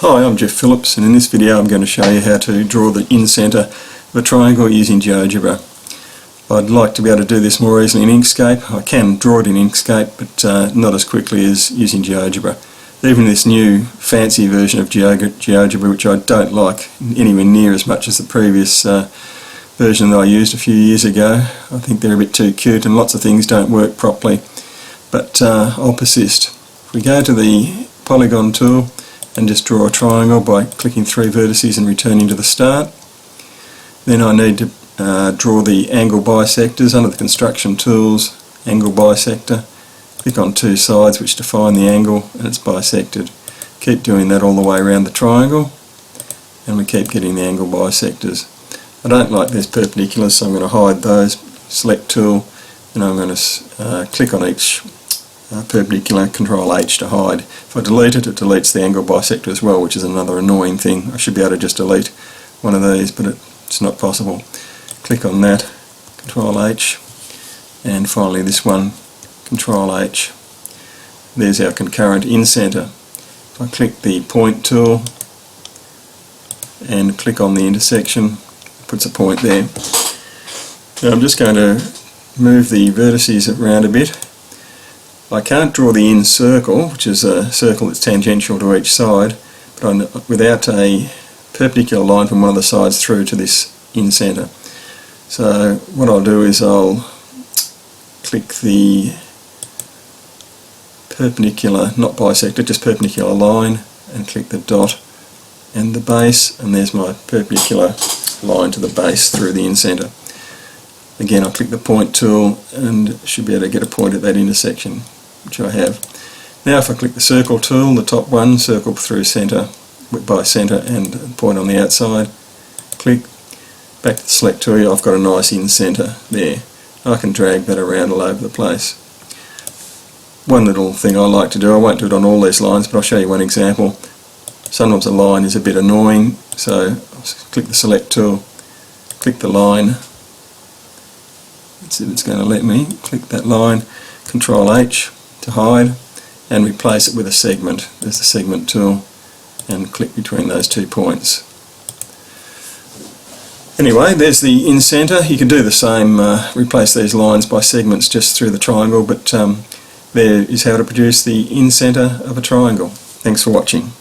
Hi, I'm Geoff Phillips, and in this video I'm going to show you how to draw the in-centre of a triangle using Geogebra. I'd like to be able to do this more easily in Inkscape. I can draw it in Inkscape, but not as quickly as using Geogebra. Even this new fancy version of Geogebra, which I don't like anywhere near as much as the previous version that I used a few years ago. I think they're a bit too cute and lots of things don't work properly, but I'll persist. If we go to the polygon tool and just draw a triangle by clicking three vertices and returning to the start. Then I need to draw the angle bisectors under the construction tools, angle bisector. Click on two sides which define the angle and it's bisected. Keep doing that all the way around the triangle and we keep getting the angle bisectors. I don't like these perpendiculars, so I'm going to hide those. Select tool and I'm going to click on each perpendicular, Control H to hide. If I delete it, it deletes the angle bisector as well, which is another annoying thing. I should be able to just delete one of these, but it's not possible. Click on that, Control H, and finally this one, Control H. There's our concurrent in-centre. If I click the point tool and click on the intersection, it puts a point there. Now I'm just going to move the vertices around a bit. I can't draw the in circle, which is a circle that's tangential to each side, but without a perpendicular line from one of the sides through to this in centre. So what I'll do is I'll click the perpendicular, not bisector, just perpendicular line, and click the dot and the base, and there's my perpendicular line to the base through the in centre. Again, I'll click the point tool and should be able to get a point at that intersection, which I have. Now if I click the circle tool, the top one, circle through centre, by centre and point on the outside, click, back to the select tool, I've got a nice in-centre there. I can drag that around all over the place. One little thing I like to do, I won't do it on all these lines, but I'll show you one example. Sometimes a line is a bit annoying, so I'll click the select tool, click the line. Let's see if it's going to let me. Click that line, Control H to hide, and replace it with a segment. There's the segment tool, and click between those 2 points. Anyway, there's the in-centre. You can do the same, replace these lines by segments just through the triangle, but there is how to produce the in-centre of a triangle. Thanks for watching.